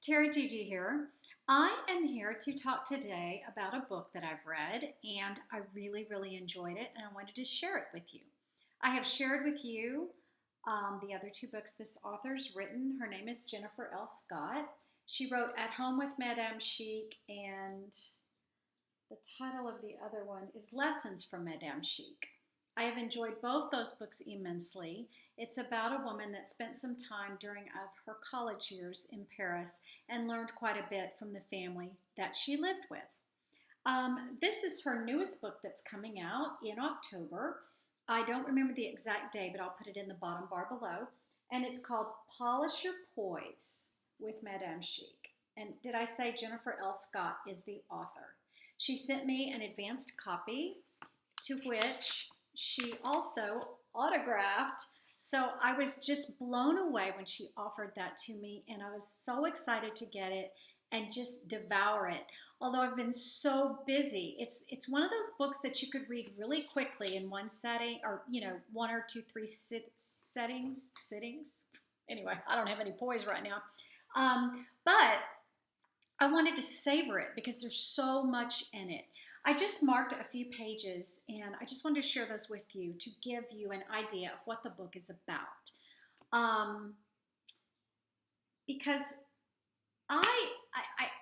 Terry Gigi here. I am here to talk today about a book that I've read and I really enjoyed it and I wanted to share it with you. I have shared with you the other two books this author's written. Her name is Jennifer L. Scott. She wrote At Home with Madame Chic, and the title of the other one is Lessons from Madame Chic. I have enjoyed both those books immensely. It's about a woman that spent some time during her college years in Paris and learned quite a bit from the family that she lived with. This is her newest book that's coming out in October. I don't remember the exact day, but I'll put it in the bottom bar below. And it's called Polish Your Poise with Madame Chic. And did I say Jennifer L. Scott is the author? She sent me an advanced copy to which she also autographed. So I was just blown away when she offered that to me, and I was so excited to get it and just devour it. Although I've been so busy, it's one of those books that you could read really quickly in one setting, or one or two, three sittings. Anyway, I don't have any poise right now, but I wanted to savor it because there's so much in it. I just marked a few pages and I just wanted to share those with you to give you an idea of what the book is about. Because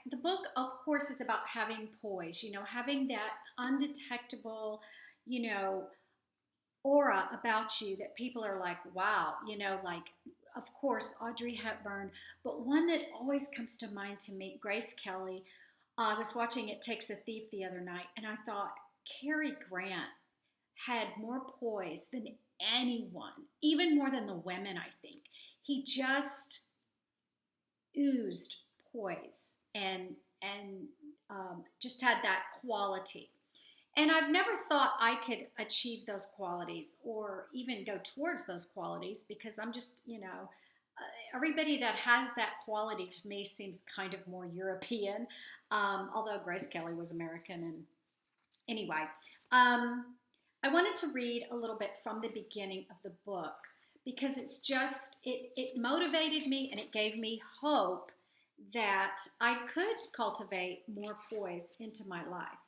the book, of course, is about having poise, having that undetectable, aura about you that people are like, wow, like, of course, Audrey Hepburn, but one that always comes to mind to me, Grace Kelly. I was watching It Takes a Thief the other night, and I thought Cary Grant had more poise than anyone, even more than the women, I think. He just oozed poise and just had that quality. And I've never thought I could achieve those qualities or even go towards those qualities because I'm just, everybody that has that quality to me seems kind of more European, although Grace Kelly was American. And anyway, I wanted to read a little bit from the beginning of the book because it's just, it motivated me and it gave me hope that I could cultivate more poise into my life.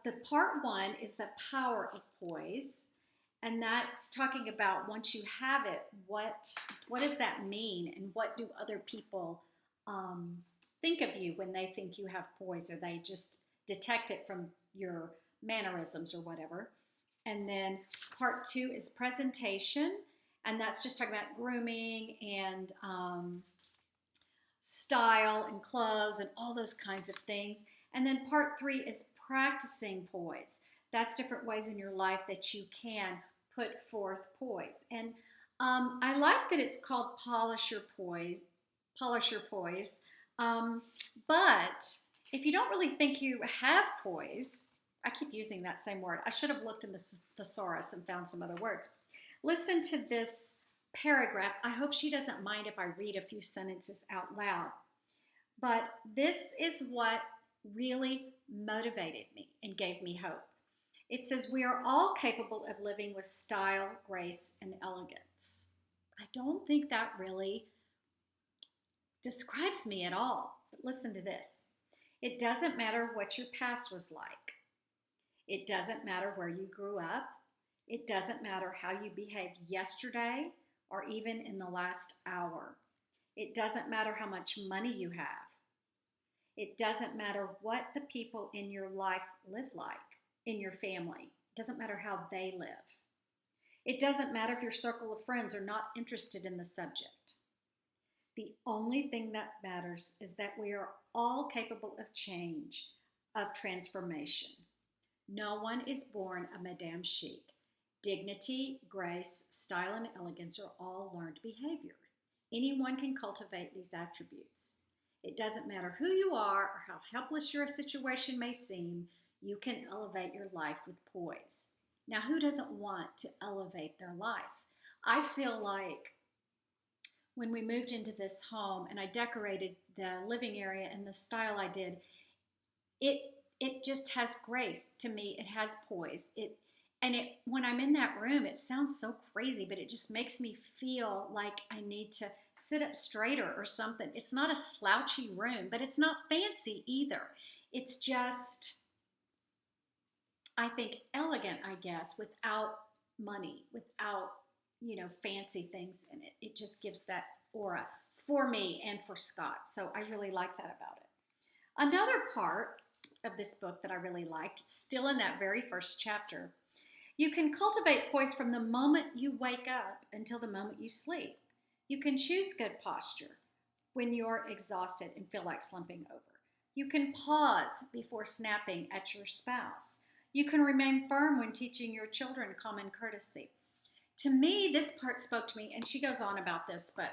The part one is the power of poise. And that's talking about once you have it, what does that mean? And what do other people think of you when they think you have poise, or they just detect it from your mannerisms or whatever. And then part two is presentation. And that's just talking about grooming and style and clothes and all those kinds of things. And then part three is practicing poise. That's different ways in your life that you can put forth poise. And I like that it's called Polish Your Poise. But if you don't really think you have poise, I keep using that same word. I should have looked in the thesaurus and found some other words. Listen to this paragraph. I hope she doesn't mind if I read a few sentences out loud. But this is what really motivated me and gave me hope. It says, we are all capable of living with style, grace, and elegance. I don't think that really describes me at all. But listen to this. It doesn't matter what your past was like. It doesn't matter where you grew up. It doesn't matter how you behaved yesterday or even in the last hour. It doesn't matter how much money you have. It doesn't matter what the people in your life live like, in your family. It doesn't matter how they live. It doesn't matter if your circle of friends are not interested in the subject. The only thing that matters is that we are all capable of change, of transformation. No one is born a Madame Chic. Dignity, grace, style, and elegance are all learned behavior. Anyone can cultivate these attributes. It doesn't matter who you are or how helpless your situation may seem, you can elevate your life with poise. Now, who doesn't want to elevate their life? I feel like when we moved into this home and I decorated the living area in the style I did, it just has grace to me. It has poise. When I'm in that room, it sounds so crazy, but it just makes me feel like I need to sit up straighter or something. It's not a slouchy room, but it's not fancy either. It's just, I think, elegant, I guess, without money, without, fancy things in it. It just gives that aura for me and for Scott. So I really like that about it. Another part of this book that I really liked, still in that very first chapter, you can cultivate poise from the moment you wake up until the moment you sleep. You can choose good posture when you're exhausted and feel like slumping over. You can pause before snapping at your spouse. You can remain firm when teaching your children common courtesy. To me, this part spoke to me, and she goes on about this, but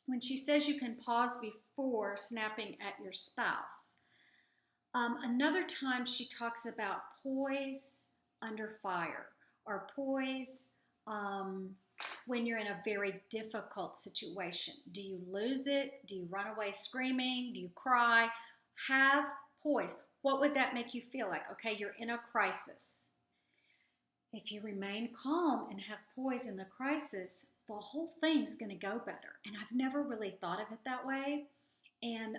when she says you can pause before snapping at your spouse, another time she talks about poise under fire, or poise when you're in a very difficult situation. Do you lose it? Do you run away screaming? Do you cry? Have poise. What would that make you feel like? Okay, you're in a crisis. If you remain calm and have poise in the crisis, the whole thing's going to go better. And I've never really thought of it that way. And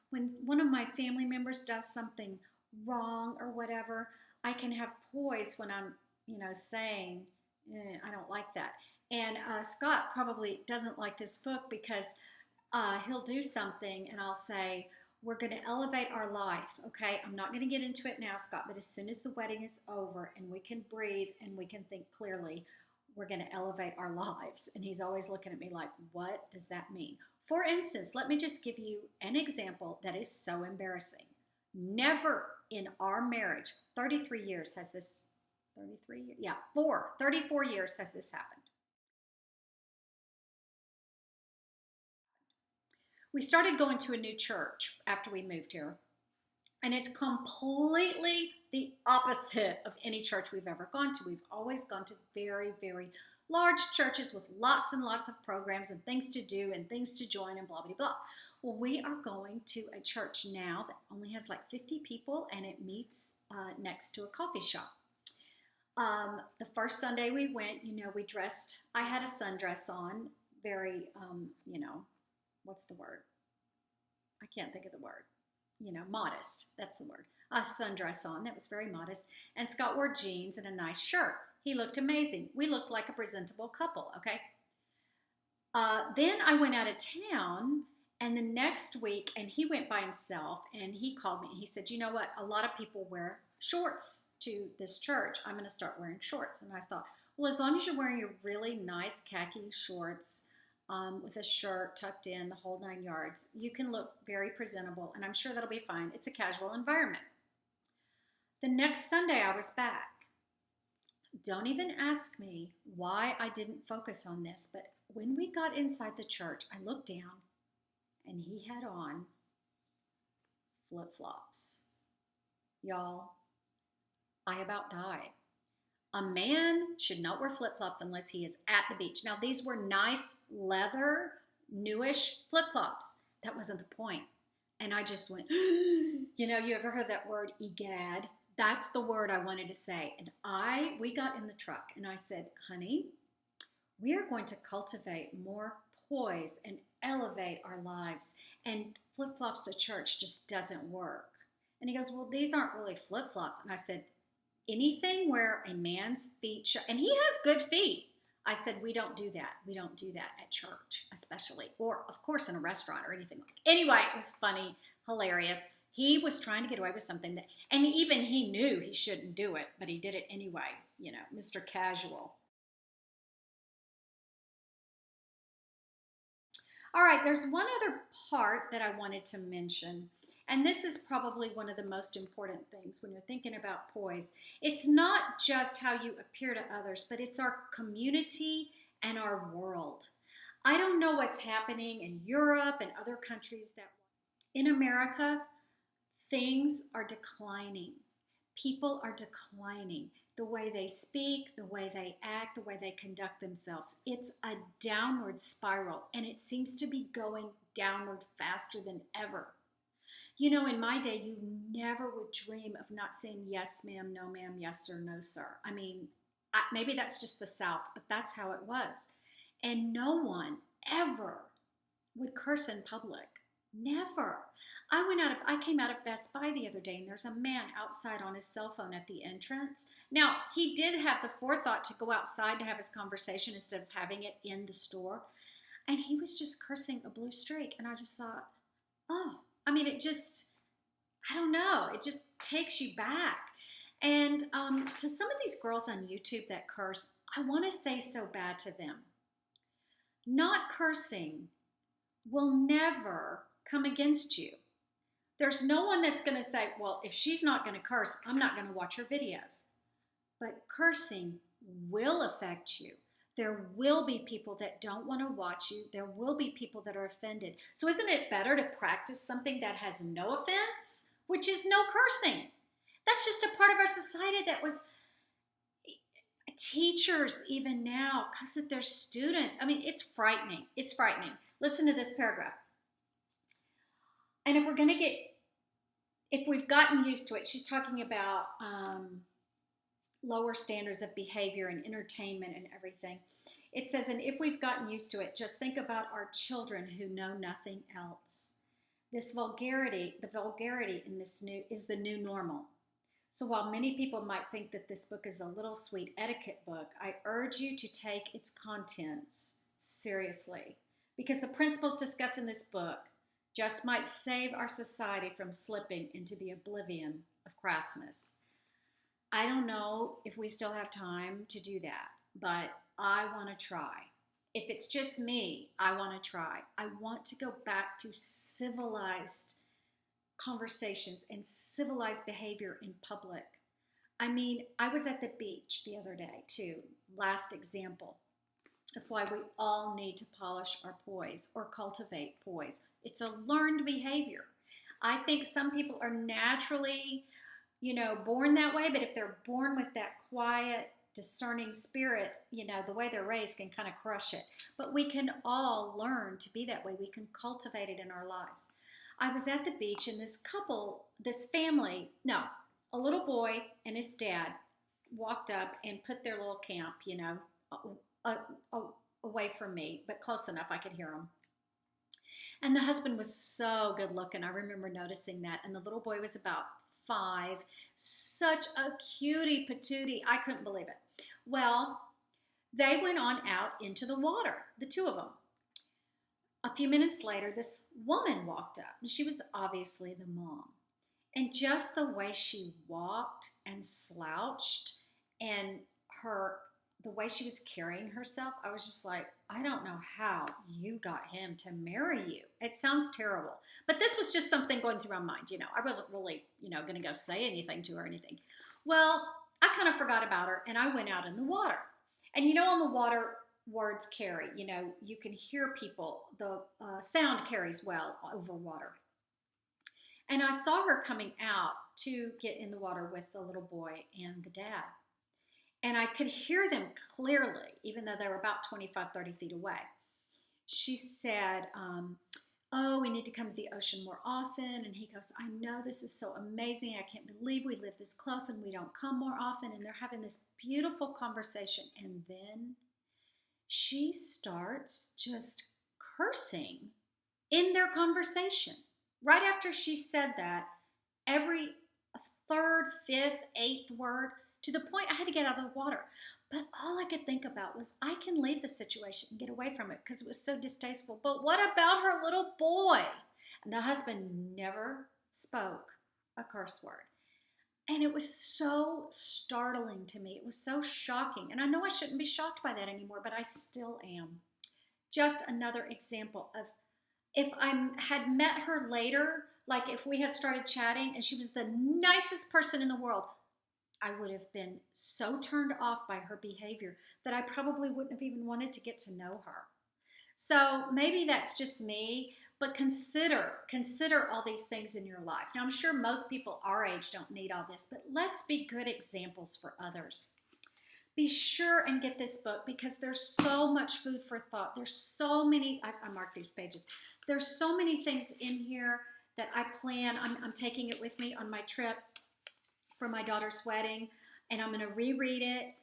when one of my family members does something wrong or whatever, I can have poise when I'm, saying, I don't like that. And Scott probably doesn't like this book because he'll do something and I'll say, we're going to elevate our life, okay? I'm not going to get into it now, Scott, but as soon as the wedding is over and we can breathe and we can think clearly, we're going to elevate our lives. And he's always looking at me like, what does that mean? For instance, let me just give you an example that is so embarrassing. Never in our marriage, 33 years has this, 33, yeah, 34 years has this happened. We started going to a new church after we moved here, and it's completely the opposite of any church we've ever gone to. We've always gone to very, very large churches with lots and lots of programs and things to do and things to join and blah, blah, blah. Well, we are going to a church now that only has like 50 people, and it meets next to a coffee shop. The first Sunday we went, we dressed, I had a sundress on, very, what's the word? I can't think of the word. Modest. That's the word. A sundress on that was very modest. And Scott wore jeans and a nice shirt. He looked amazing. We looked like a presentable couple, okay? Then I went out of town, and the next week, and he went by himself, and he called me, and he said, you know what? A lot of people wear shorts to this church. I'm going to start wearing shorts. And I thought, well, as long as you're wearing your really nice khaki shorts, with a shirt tucked in, the whole 9 yards, you can look very presentable, and I'm sure that'll be fine. It's a casual environment. The next Sunday I was back. Don't even ask me why I didn't focus on this, but when we got inside the church, I looked down, and he had on flip-flops. Y'all, I about died. A man should not wear flip-flops unless he is at the beach. Now, these were nice leather, newish flip-flops. That wasn't the point. And I just went, you ever heard that word, egad? That's the word I wanted to say. And we got in the truck, and I said, honey, we are going to cultivate more poise and elevate our lives. And flip-flops to church just doesn't work. And he goes, well, these aren't really flip-flops. And I said, anything where a man's feet show, and he has good feet. I said, we don't do that. We don't do that at church, especially, or of course in a restaurant or anything. Anyway, it was funny, hilarious. He was trying to get away with something that, and even he knew he shouldn't do it, but he did it anyway, Mr. Casual. All right, there's one other part that I wanted to mention, and this is probably one of the most important things when you're thinking about poise. It's not just how you appear to others, but it's our community and our world. I don't know what's happening in Europe and other countries that in America, things are declining. People are declining. The way they speak, the way they act, the way they conduct themselves. It's a downward spiral, and it seems to be going downward faster than ever. In my day, you never would dream of not saying yes, ma'am, no, ma'am, yes, sir, no, sir. I mean, maybe that's just the South, but that's how it was. And no one ever would curse in public. Never. I came out of Best Buy the other day, and there's a man outside on his cell phone at the entrance. Now, he did have the forethought to go outside to have his conversation instead of having it in the store. And he was just cursing a blue streak. And I just thought, oh, I mean, I don't know, it just takes you back. And to some of these girls on YouTube that curse, I want to say so bad to them. Not cursing will never come against you. There's no one that's going to say, well, if she's not going to curse, I'm not going to watch her videos. But cursing will affect you. There will be people that don't want to watch you. There will be people that are offended. So isn't it better to practice something that has no offense, which is no cursing? That's just a part of our society that was teachers even now, because of their students. I mean, it's frightening. It's frightening. Listen to this paragraph. And if we've gotten used to it, she's talking about lower standards of behavior and entertainment and everything. It says, and if we've gotten used to it, just think about our children who know nothing else. The vulgarity in this is the new normal. So while many people might think that this book is a little sweet etiquette book, I urge you to take its contents seriously, because the principles discussed in this book just might save our society from slipping into the oblivion of crassness. I don't know if we still have time to do that, but I want to try. If it's just me, I want to try. I want to go back to civilized conversations and civilized behavior in public. I mean, I was at the beach the other day too, last example of why we all need to polish our poise or cultivate poise. It's a learned behavior. I think some people are naturally, born that way, but if they're born with that quiet, discerning spirit, the way they're raised can kind of crush it. But we can all learn to be that way. We can cultivate it in our lives. I was at the beach and a little boy and his dad walked up and put their little camp, away from me, but close enough I could hear them. And the husband was so good looking. I remember noticing that. And the little boy was about 5. Such a cutie patootie. I couldn't believe it. Well, they went on out into the water, the two of them. A few minutes later, this woman walked up, and she was obviously the mom. And just the way she walked and slouched and the way she was carrying herself, I was just like, I don't know how you got him to marry you. It sounds terrible. But this was just something going through my mind. I wasn't really, going to go say anything to her or anything. Well, I kind of forgot about her, and I went out in the water. And on the water, words carry. You can hear people. The sound carries well over water. And I saw her coming out to get in the water with the little boy and the dad. And I could hear them clearly, even though they were about 25, 30 feet away. She said, we need to come to the ocean more often. And he goes, I know, this is so amazing. I can't believe we live this close and we don't come more often. And they're having this beautiful conversation. And then she starts just cursing in their conversation. Right after she said that, every third, fifth, eighth word, to the point I had to get out of the water. But all I could think about was I can leave the situation and get away from it because it was so distasteful. But what about her little boy? And the husband never spoke a curse word. And it was so startling to me. It was so shocking. And I know I shouldn't be shocked by that anymore, but I still am. Just another example of if I had met her later, like if we had started chatting and she was the nicest person in the world, I would have been so turned off by her behavior that I probably wouldn't have even wanted to get to know her. So maybe that's just me, but consider all these things in your life. Now, I'm sure most people our age don't need all this, but let's be good examples for others. Be sure and get this book because there's so much food for thought. There's so many, I marked these pages. There's so many things in here that I plan. I'm taking it with me on my trip for my daughter's wedding, and I'm going to reread it.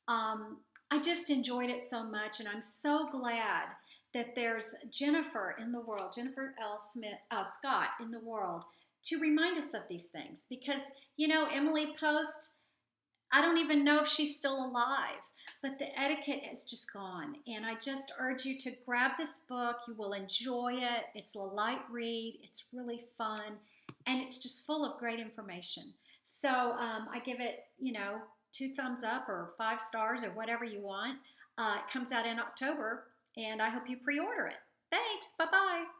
I just enjoyed it so much, and I'm so glad that there's Jennifer in the world, Jennifer L. Scott in the world, to remind us of these things. Because, Emily Post, I don't even know if she's still alive, but the etiquette has just gone. And I just urge you to grab this book. You will enjoy it. It's a light read, it's really fun, and it's just full of great information. So I give it, 2 thumbs up or 5 stars or whatever you want. It comes out in October, and I hope you pre order it. Thanks. Bye bye.